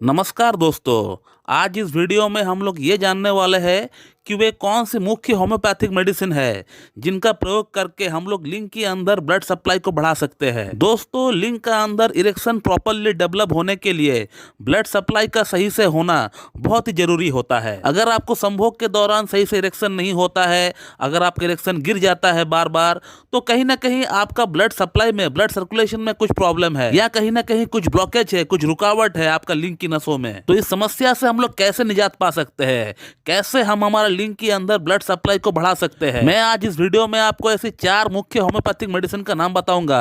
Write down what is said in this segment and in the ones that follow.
नमस्कार दोस्तों। आज इस वीडियो में हम लोग ये जानने वाले हैं कि वे कौन सी मुख्य होम्योपैथिक मेडिसिन है जिनका प्रयोग करके हम लोग लिंग के अंदर ब्लड सप्लाई को बढ़ा सकते हैं। दोस्तों, लिंग का अंदर इरेक्शन प्रॉपरली डेवलप होने के लिए ब्लड सप्लाई का सही से होना बहुत ही जरूरी होता है। अगर आपको संभोग के दौरान सही से इरेक्शन नहीं होता है, अगर आपका इरेक्शन गिर जाता है बार बार, तो कहीं ना कहीं आपका ब्लड सप्लाई में, ब्लड सर्कुलेशन में कुछ प्रॉब्लम है या कहीं ना कहीं कुछ ब्लॉकेज है, कुछ रुकावट है आपका लिंग की नसों में। तो इस समस्या से हम लोग कैसे निजात पा सकते हैं, कैसे हम हमारा लिंग के अंदर ब्लड सप्लाई को बढ़ा सकते हैं, मैं आज इस वीडियो में आपको ऐसी 4 मुख्य होम्योपैथिक मेडिसिन का नाम बताऊंगा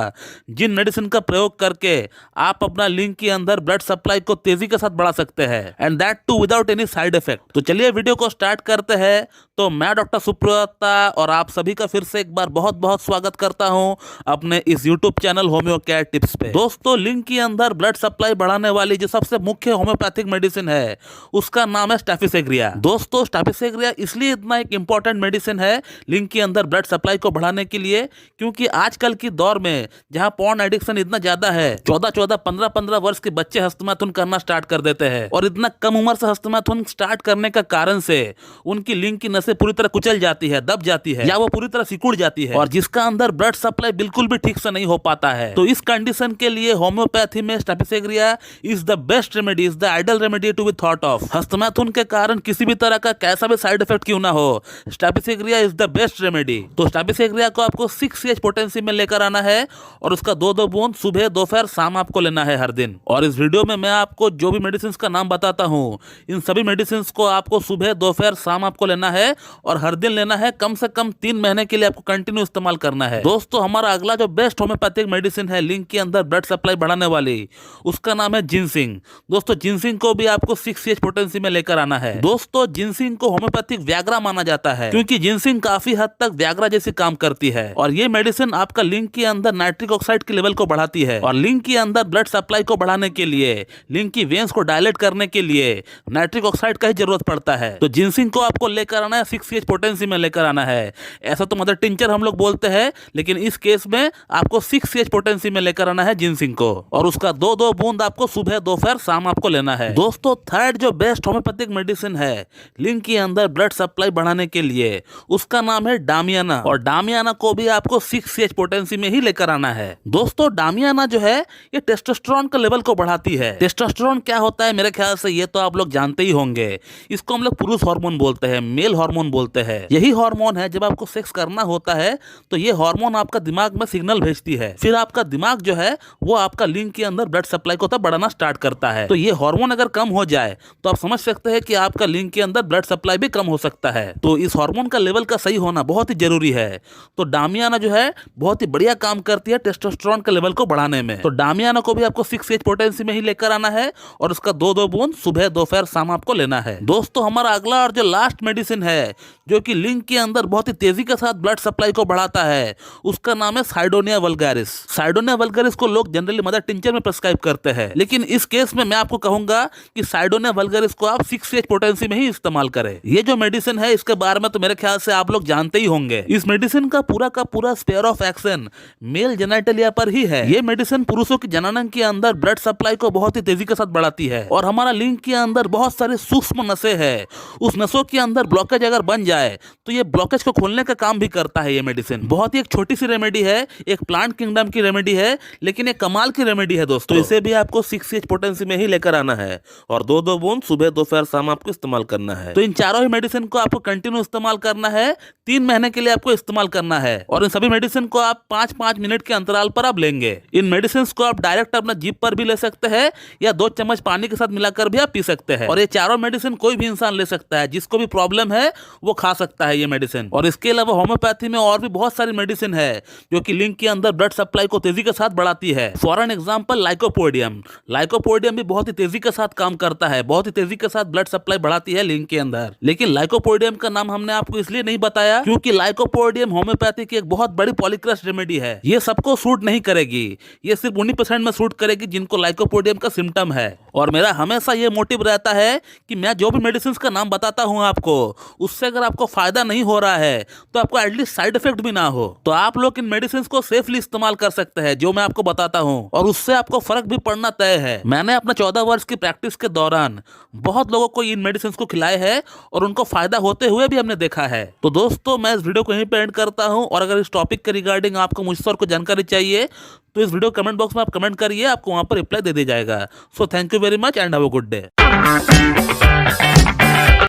जिन मेडिसिन का प्रयोग करके आप अपना लिंग के अंदर ब्लड सप्लाई को तेजी के साथ बढ़ा सकते हैं, and that too without any side effect. तो चलिए वीडियो को स्टार्ट करते हैं। तो मैं डॉक्टर सुप्रता और आप सभी का फिर से एक बार बहुत बहुत स्वागत करता हूं अपने इस YouTube channel homeo care tips पे। दोस्तों, लिंग के अंदर ब्लड सप्लाई बढ़ाने वाली जो सबसे मुख्य होम्योपैथिक मेडिसिन है उसका नाम है स्टैफिसेग्रिया। दोस्तों, स्टैफिसेग्रिया इसलिए इतना एक इंपॉर्टेंट मेडिसिन है लिंग के अंदर ब्लड सप्लाई को बढ़ाने के लिए क्योंकि आजकल की दौर में जहां पॉर्न एडिक्शन इतना ज्यादा है, 14-14, 15-15 वर्ष के बच्चे हस्तमैथुन करना स्टार्ट कर देते हैं और इतना कम उम्र से हस्तमैथुन स्टार्ट करने का कारण से उनकी लिंग की नसें पूरी तरह कुचल जाती है, दब जाती है या वो पूरी तरह सिकुड़ जाती है और जिसका अंदर ब्लड सप्लाई बिल्कुल भी ठीक से नहीं हो पाता है। तो इस कंडीशन के लिए होम्योपैथी में staphysagria is the best remedy, is the ideal remedy to be thought of. हस्तमैथुन के कारण किसी भी तरह का कैसा भी साइड इफेक्ट क्यों ना हो, स्टैफिसेग्रिया इज द बेस्ट रेमेडी। तो स्टैफिसेग्रिया को आपको 6 पोटेंसी में लेकर आना है और उसका 2-2 बूंद सुबह, दोपहर, शाम आपको लेना है हर दिन। और इस वीडियो में मैं आपको जो भी मेडिसिन का नाम बताता हूँ इन सभी मेडिसिन को आपको सुबह, दोपहर, शाम आपको लेना है और हर दिन लेना है। कम से कम 3 महीने के लिए आपको कंटिन्यू इस्तेमाल करना है। दोस्तों, हमारा अगला जो बेस्ट होम्योपैथिक मेडिसिन है लिंग के अंदर ब्लड सप्लाई बढ़ाने वाली, उसका नाम है जिनसिंग। दोस्तों, जिनसिंग को भी आपको 6 पोटेंसी में लेकर आना है। दोस्तों, जिनसिंग को होम्योपैथिक व्याग्रा माना जाता है क्योंकि जिनसिंग काफी हद तक व्याग्रा जैसी काम करती है और ये मेडिसिन आपका लिंग के अंदर नाइट्रिक ऑक्साइड के लेवल को बढ़ाती है और लिंग के अंदर ब्लड सप्लाई को बढ़ाने के लिए, लिंग की वेन्स को डायलेट करने के लिए नाइट्रिक ऑक्साइड का ही जरूरत पड़ता है। तो जिनसिंग को आपको लेकर आना है, 6 पोटेंसी में लेकर आना है। ऐसा तो मदर टिंचर हम लोग बोलते हैं, लेकिन इस केस में आपको 6 पोटेंसी में लेकर आना है जिनसिंग को और उसका 2-2 बूंद आपको सुबह, दोपहर, शाम आपको लेना है। दोस्तों, थर्ड जो बेस्ट होम्योपैथिक मेडिसिन है लिंग के अंदर ब्लड सप्लाई बढ़ाने के लिए, उसका नाम है डामियाना और डामियाना को भी आपको 6 पोटेंसी में ही लेकर आना है। दोस्तों, डामियाना जो है ये टेस्टोस्टेरोन का लेवल को बढ़ाती है। टेस्टोस्टेरोन क्या होता है, मेरे ख्याल से ये तो आप लोग जानते ही होंगे। इसको हम लोग पुरुष हार्मोन बोलते हैं, मेल हार्मोन बोलते हैं। यही हार्मोन है जब आपको सेक्स करना होता है तो ये हार्मोन आपका दिमाग में सिग्नल भेजती है, फिर आपका दिमाग जो है वो आपका लिंग के अंदर ब्लड सप्लाई को तब बढ़ाना स्टार्ट करता है। तो ये हार्मोन अगर कम हो जाए तो आप समझ सकते हैं कि आपका लिंग के अंदर ब्लड सप्लाई भी कम हो सकता है। तो इस हार्मोन का लेवल का सही होना बहुत ही जरूरी है। तो डामियाना जो है बहुत ही बढ़िया काम करती है टेस्टोस्टेरोन के लेवल को बढ़ाने में। तो डामियाना को भी आपको 6 पोटेंसी में ही लेकर आना है और उसका 2-2 बूंद सुबह, दोपहर, शाम आपको लेना है। दोस्तों, हमारा अगला और जो लास्ट मेडिसिन है जो कि लिंग के अंदर बहुत ही तेजी के साथ ब्लड सप्लाई को बढ़ाता है, उसका नाम है साइडोनिया वल्गारिस। साइडोनिया वल्गारिस को लोग जनरली मदर टिंचर में प्रिस्क्राइब करते हैं, लेकिन इस केस में मैं आपको कहूंगा कि साइडोनिया वल्गारिस को आप 6 पोटेंसी में ही इस्तेमाल करें। ये जो मेडिसिन है इसके बारे में तो मेरे ख्याल से आप लोग जानते ही होंगे। इस मेडिसिन का पूरा sphere of action male genitalia पर ही है। ये मेडिसिन पुरुषों की जननांग के अंदर ब्लड सप्लाई को बहुत ही तेजी के साथ बढ़ाती है और हमारा लिंग के अंदर बहुत सारे सूक्ष्म नसें हैं, उस नसों के अंदर ब्लॉकेज अगर बन जाए तो ये ब्लॉकेज को खोलने का काम भी करता है। ये मेडिसिन बहुत ही एक छोटी सी रेमेडी है, एक प्लांट किंगडम की रेमेडी है, लेकिन एक कमाल की रेमेडी है दोस्तों। तो इसे भी आपको 6 पोटेंसी में ही लेकर आना है और 2-2 बूंद सुबह, दोपहर, शाम आपको इस्तेमाल करना है। तो इन चारों ही मेडिसिन को आपको कंटिन्यू इस्तेमाल करना है, 3 महीने के लिए आपको इस्तेमाल करना है और इन सभी मेडिसिन को आप 5-5 मिनट के अंतराल पर आप लेंगे। इन मेडिसिन को आप डायरेक्ट अपना जीभ पर भी ले सकते हैं या 2 चम्मच पानी के साथ मिलाकर भी आप पी सकते हैं और ये चारों मेडिसिन कोई भी इंसान ले सकता है, जिसको भी प्रॉब्लम है वो खा सकता है ये मेडिसिन। और इसके अलावा होम्योपैथी में और भी बहुत सारी मेडिसिन है जो कि लिंग के अंदर ब्लड सप्लाई को तेजी के साथ बढ़ाती है। For an example lycopodium. Lycopodium भी बहुत ही तेजी के साथ काम करता है, बहुत ही तेजी के साथ ब्लड सप्लाई बढ़ाती है लिंग के अंदर। लेकिन लाइकोपोडियम का नाम हमने आपको इसलिए नहीं बताया क्योंकि लाइकोपोडियम होम्योपैथी की एक बहुत बड़ी पॉलीक्रस्ट रेमेडी है। ये सबको सूट नहीं करेगी, ये सिर्फ 19% में सूट करेगी जिनको लाइकोपोडियम का सिम्टम है। और मेरा हमेशा ये मोटिव रहता है कि मैं जो भी मेडिसिन का नाम बताता हूँ आपको, उससे अगर आपको फायदा नहीं हो रहा है तो आपको एटलीस्ट साइड इफेक्ट भी ना हो, तो आप लोग इन मेडिसिन को सेफली इस्तेमाल कर सकते हैं जो मैं आपको बताता हूँ, और उससे आपको फर्क भी पड़ना तय है। मैंने अपना 14 वर्ष की प्रैक्टिस के दौरान बहुत लोगों को इन मेडिसिन को खिलाए हैं और उनको फायदा होते हुए भी हमने देखा है। तो दोस्तों, मैं इस वीडियो को यहीं पे एंड करता हूँ, और अगर इस टॉपिक के रिगार्डिंग आपको मुझसे और कोई जानकारी चाहिए तो इस वीडियो कमेंट बॉक्स में आप कमेंट करिए, आपको वहां पर रिप्लाई दे दिया जाएगा। So thank you very much and have a good day.